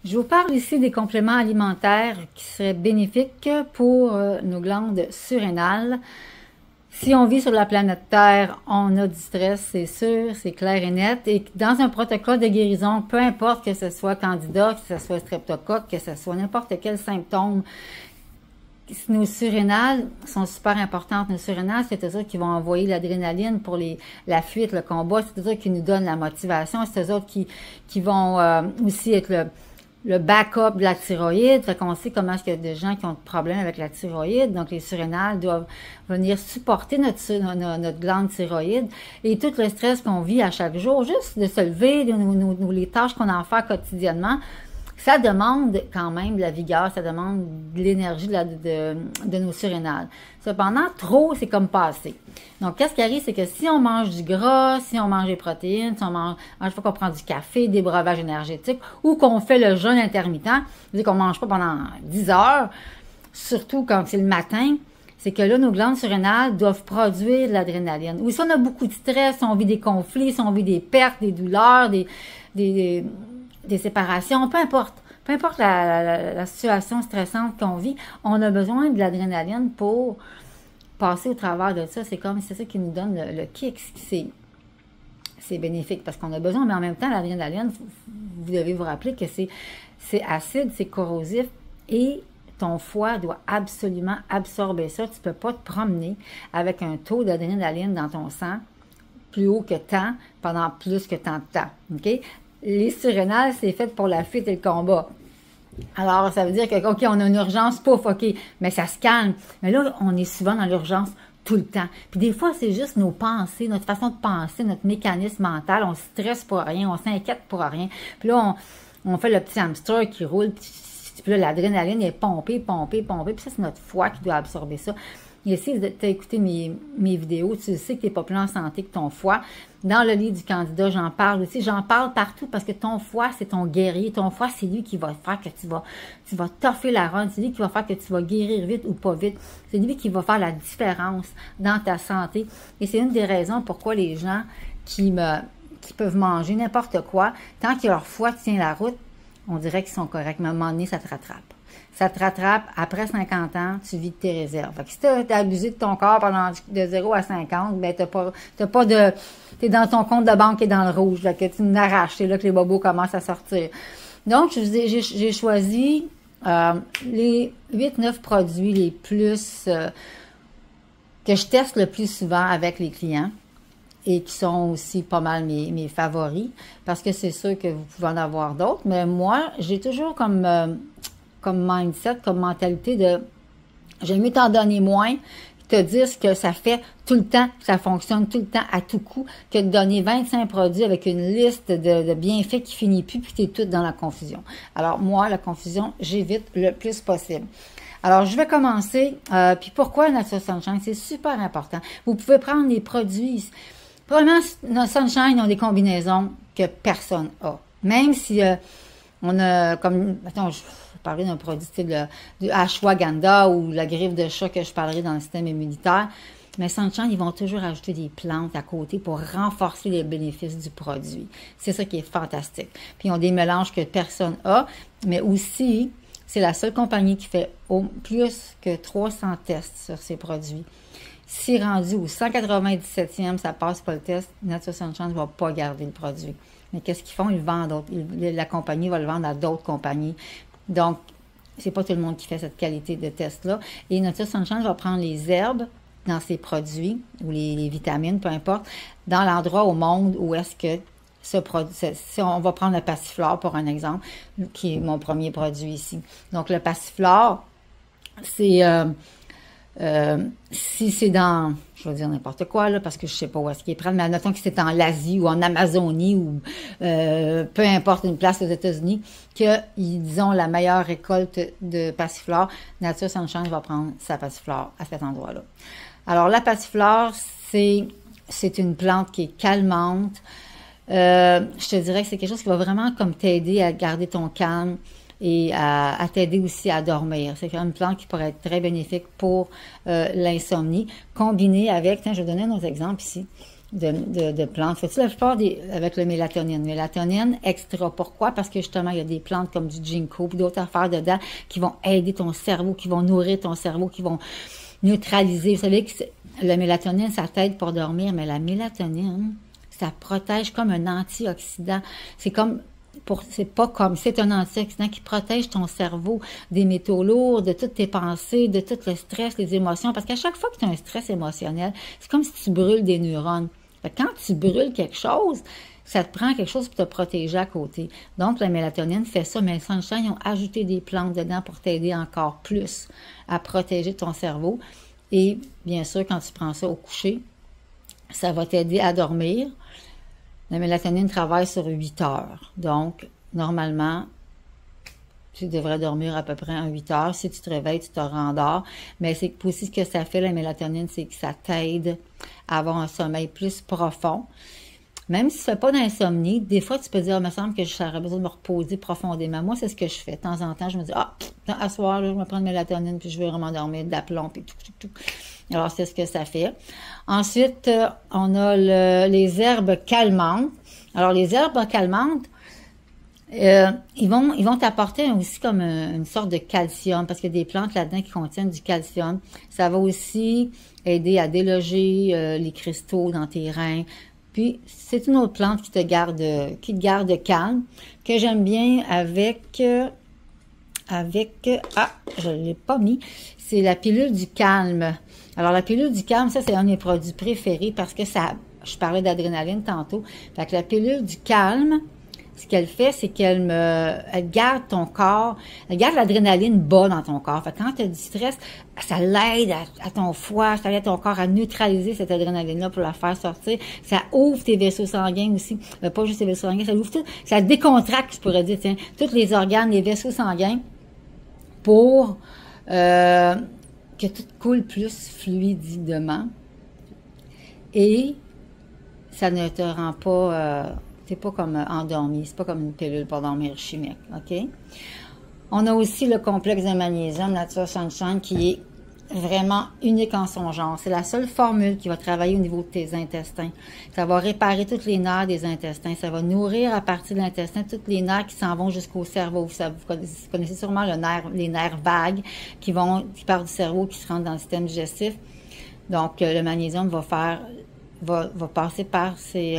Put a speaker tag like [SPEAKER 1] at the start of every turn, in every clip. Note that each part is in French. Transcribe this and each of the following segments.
[SPEAKER 1] Je vous parle ici des compléments alimentaires qui seraient bénéfiques pour nos glandes surrénales. Si on vit sur la planète Terre, on a du stress, c'est sûr, c'est clair et net. Et dans un protocole de guérison, peu importe que ce soit candida, que ce soit streptocoque, que ce soit n'importe quel symptôme, nos surrénales sont super importantes. Nos surrénales, c'est eux autres qui vont envoyer l'adrénaline pour la fuite, le combat. C'est eux autres qui nous donnent la motivation. C'est eux autres qui vont aussi être le backup de la thyroïde. Fait qu'on sait comment est-ce qu'il y a des gens qui ont des problèmes avec la thyroïde. Donc, les surrénales doivent venir supporter notre glande thyroïde. Et tout le stress qu'on vit à chaque jour, juste de se lever, les tâches qu'on a à faire quotidiennement, ça demande quand même de la vigueur, ça demande de l'énergie de nos surrénales. Cependant, trop, c'est comme pas assez. Donc, qu'est-ce qui arrive, c'est que si on mange du gras, si on mange des protéines, si on mange, une fois qu'on prend du café, des breuvages énergétiques, ou qu'on fait le jeûne intermittent, c'est-à-dire qu'on mange pas pendant 10 heures, surtout quand c'est le matin, c'est que là, nos glandes surrénales doivent produire de l'adrénaline. Ou si on a beaucoup de stress, si on vit des conflits, si on vit des pertes, des douleurs, des séparations, peu importe la situation stressante qu'on vit, on a besoin de l'adrénaline pour passer au travers de ça. C'est ça qui nous donne le kick. C'est bénéfique parce qu'on a besoin, mais en même temps, l'adrénaline, vous devez vous rappeler que c'est acide, c'est corrosif et ton foie doit absolument absorber ça. Tu ne peux pas te promener avec un taux d'adrénaline dans ton sang plus haut que tant pendant plus que tant de temps. OK? Les surrénales, c'est fait pour la fuite et le combat. Alors, ça veut dire que, OK, on a une urgence, pouf, OK, mais ça se calme. Mais là, on est souvent dans l'urgence tout le temps. Puis des fois, c'est juste nos pensées, notre façon de penser, notre mécanisme mental. On stresse pour rien, on s'inquiète pour rien. Puis là, on fait le petit hamster qui roule, puis là, l'adrénaline est pompée. Puis ça, c'est notre foie qui doit absorber ça. Et si tu as écouté mes vidéos, tu sais que tu n'es pas plus en santé que ton foie. Dans le livre du candidat, j'en parle aussi. J'en parle partout parce que ton foie, c'est ton guerrier. Ton foie, c'est lui qui va faire que tu vas toffer la run. C'est lui qui va faire que tu vas guérir vite ou pas vite. C'est lui qui va faire la différence dans ta santé. Et c'est une des raisons pourquoi les gens qui peuvent manger n'importe quoi, tant que leur foie tient la route, on dirait qu'ils sont corrects. Mais à un moment donné, ça te rattrape. Ça te rattrape, après 50 ans, tu vis de tes réserves. Fait que si tu as abusé de ton corps pendant de 0 à 50, ben t'es dans ton compte de banque qui est dans le rouge, là, que tu n'arraches, c'est là que les bobos commencent à sortir. Donc, j'ai choisi les 8-9 produits les plus que je teste le plus souvent avec les clients et qui sont aussi pas mal mes favoris, parce que c'est sûr que vous pouvez en avoir d'autres, mais moi, j'ai toujours comme mindset, comme mentalité de j'aime mieux t'en donner moins, te dire ce que ça fait tout le temps, que ça fonctionne tout le temps à tout coup, que de donner 25 produits avec une liste de bienfaits qui finit plus, puis tu es tout dans la confusion. Alors moi, la confusion, j'évite le plus possible. Alors, je vais commencer. Puis pourquoi Nature Sunshine? C'est super important. Vous pouvez prendre les produits. Probablement, notre Sunshine ont des combinaisons que personne a. Même si on a comme... Attends, je parler d'un produit style du ashwagandha ou la griffe de chat que je parlerai dans le système immunitaire. Mais Sunshine, ils vont toujours ajouter des plantes à côté pour renforcer les bénéfices du produit. C'est ça qui est fantastique. Puis ils ont des mélanges que personne n'a, mais aussi, c'est la seule compagnie qui fait plus que 300 tests sur ces produits. Si rendu au 197e, ça passe pas le test, Nature Sunshine ne va pas garder le produit. Mais qu'est-ce qu'ils font? Ils le vendent la compagnie va le vendre à d'autres compagnies. Donc, c'est pas tout le monde qui fait cette qualité de test-là. Et Nature Sunshine va prendre les herbes dans ses produits, ou les vitamines, peu importe, dans l'endroit au monde où est-ce que ce produit... Si on va prendre le passiflore, pour un exemple, qui est mon premier produit ici. Donc, le passiflore, c'est... si c'est dans, je vais dire n'importe quoi, là, parce que je sais pas où est-ce qu'il est prêt, mais admettons que c'est en Asie ou en Amazonie ou peu importe une place aux États-Unis, qu'ils ont la meilleure récolte de passiflore, Nature Sunshine va prendre sa passiflore à cet endroit-là. Alors, la passiflore, c'est une plante qui est calmante. Je te dirais que c'est quelque chose qui va vraiment comme t'aider à garder ton calme et à t'aider aussi à dormir. C'est une plante qui pourrait être très bénéfique pour l'insomnie, combinée avec, tiens, je vais donner un autre exemple ici. de plantes. Faut-il la plupart avec le mélatonine. Mélatonine extra. Pourquoi? Parce que justement, il y a des plantes comme du ginkgo et d'autres affaires dedans qui vont aider ton cerveau, qui vont nourrir ton cerveau, qui vont neutraliser. Vous savez que la mélatonine, ça t'aide pour dormir, mais la mélatonine, ça protège comme un antioxydant. C'est un antioxydant qui protège ton cerveau des métaux lourds, de toutes tes pensées, de tout le stress, les émotions. Parce qu'à chaque fois que tu as un stress émotionnel, c'est comme si tu brûles des neurones. Quand tu brûles quelque chose, ça te prend quelque chose pour te protéger à côté. Donc, la mélatonine fait ça, mais Sunshine, ils ont ajouté des plantes dedans pour t'aider encore plus à protéger ton cerveau. Et bien sûr, quand tu prends ça au coucher, ça va t'aider à dormir. La mélatonine travaille sur 8 heures. Donc, normalement, tu devrais dormir à peu près en 8 heures. Si tu te réveilles, tu te rendors. Mais c'est aussi ce que ça fait, la mélatonine, c'est que ça t'aide à avoir un sommeil plus profond. Même si tu ne fais pas d'insomnie, des fois, tu peux dire, il me semble que j'aurais besoin de me reposer profondément. Moi, c'est ce que je fais. De temps en temps, je me dis, à soir, là, je vais prendre de mélatonine, puis je vais vraiment dormir d'aplomb, puis tout. Alors, c'est ce que ça fait. Ensuite, on a les herbes calmantes. Alors, les herbes calmantes, ils vont t'apporter aussi comme une sorte de calcium, parce qu'il y a des plantes là-dedans qui contiennent du calcium. Ça va aussi aider à déloger les cristaux dans tes reins. Puis, c'est une autre plante qui te garde calme, que j'aime bien avec, je ne l'ai pas mis, c'est la pilule du calme. Alors, la pilule du calme, ça, c'est un de mes produits préférés parce que je parlais d'adrénaline tantôt. Fait que la pilule du calme, ce qu'elle fait, c'est qu'elle garde ton corps, elle garde l'adrénaline bas dans ton corps. Fait que quand tu as du stress, ça l'aide à ton foie, ça aide ton corps à neutraliser cette adrénaline-là pour la faire sortir. Ça ouvre tes vaisseaux sanguins aussi. Pas juste tes vaisseaux sanguins, ça ouvre tout. Ça décontracte, je pourrais dire, tiens, tous les organes, les vaisseaux sanguins pour que tout coule plus fluidement. Et ça ne te rend pas... c'est pas comme endormi, c'est pas comme une pilule pour dormir chimique, OK? On a aussi le complexe de magnésium Nature Sunshine qui est vraiment unique en son genre. C'est la seule formule qui va travailler au niveau de tes intestins. Ça va réparer tous les nerfs des intestins. Ça va nourrir à partir de l'intestin tous les nerfs qui s'en vont jusqu'au cerveau. Vous connaissez sûrement les nerfs vagues qui partent du cerveau, qui se rendent dans le système digestif. Donc, le magnésium va passer par ces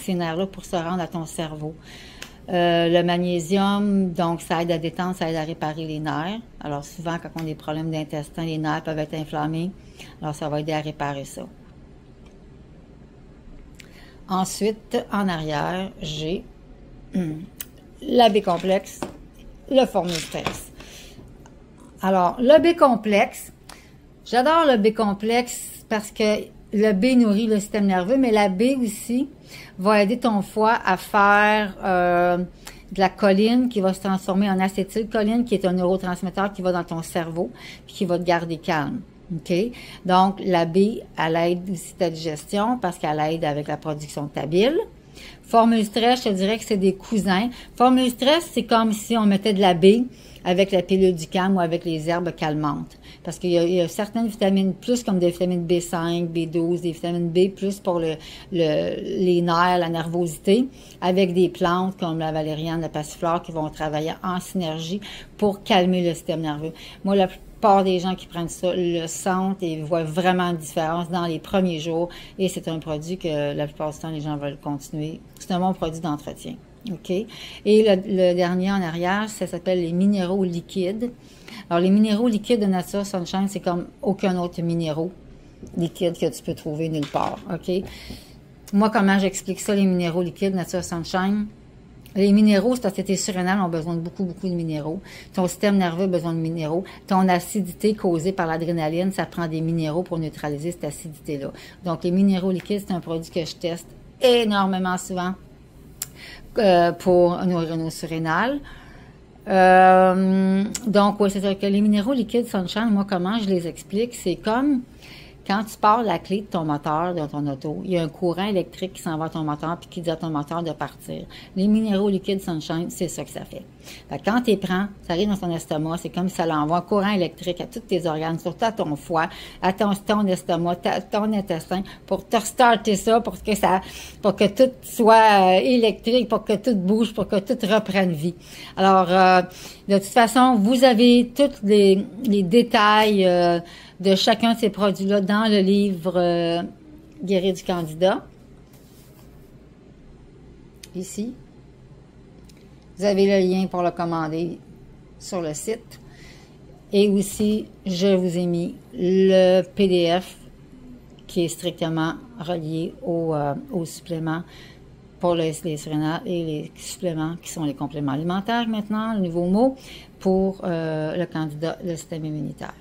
[SPEAKER 1] nerfs-là pour se rendre à ton cerveau. Le magnésium, donc, ça aide à détendre, ça aide à réparer les nerfs. Alors, souvent, quand on a des problèmes d'intestin, les nerfs peuvent être inflammés. Alors, ça va aider à réparer ça. Ensuite, en arrière, j'ai la B-complexe, le Formule Stress. Alors, le B-complexe, j'adore le B-complexe parce que le B nourrit le système nerveux, mais la B aussi va aider ton foie à faire de la choline qui va se transformer en acétylcholine, qui est un neurotransmetteur qui va dans ton cerveau puis qui va te garder calme. OK? Donc, la B, elle aide aussi ta digestion parce qu'elle aide avec la production de ta bile. Formule stress, je te dirais que c'est des cousins. Formule stress, c'est comme si on mettait de la B avec la pilule du calme ou avec les herbes calmantes. Parce qu'il y a certaines vitamines plus comme des vitamines B5, B12, des vitamines B plus pour les nerfs, la nervosité, avec des plantes comme la valériane, la passiflore qui vont travailler en synergie pour calmer le système nerveux. Moi, la plupart des gens qui prennent ça le sentent et voient vraiment une différence dans les premiers jours. Et c'est un produit que la plupart du temps, les gens veulent continuer. C'est un bon produit d'entretien. OK? Et le dernier en arrière, ça s'appelle les minéraux liquides. Alors, les minéraux liquides de Nature Sunshine, c'est comme aucun autre minéraux liquide que tu peux trouver nulle part. OK? Moi, comment j'explique ça, les minéraux liquides Nature Sunshine? Les minéraux, c'est parce que tes surrénales ont besoin de beaucoup de minéraux. Ton système nerveux a besoin de minéraux. Ton acidité causée par l'adrénaline, ça prend des minéraux pour neutraliser cette acidité-là. Donc, les minéraux liquides, c'est un produit que je teste énormément souvent pour nourrir nos surrénales. Donc, oui, c'est-à-dire que les minéraux liquides Sunshine, moi, comment je les explique? C'est comme Quand tu pars la clé de ton moteur, de ton auto, il y a un courant électrique qui s'en va à ton moteur puis qui dit à ton moteur de partir. Les minéraux liquides Sunshine, c'est ça que ça fait. Fait que quand tu les prends, ça arrive dans ton estomac, c'est comme si ça l'envoie un courant électrique à tous tes organes, surtout à ton foie, à ton estomac, ton intestin, pour te restarter ça, pour que tout soit électrique, pour que tout bouge, pour que tout reprenne vie. Alors, de toute façon, vous avez tous les détails de chacun de ces produits-là dans le livre Guérir du Candida. Ici. Vous avez le lien pour le commander sur le site. Et aussi, je vous ai mis le PDF qui est strictement relié aux suppléments pour les surrénales et les suppléments qui sont les compléments alimentaires maintenant, le nouveau mot, pour le candidat, le système immunitaire.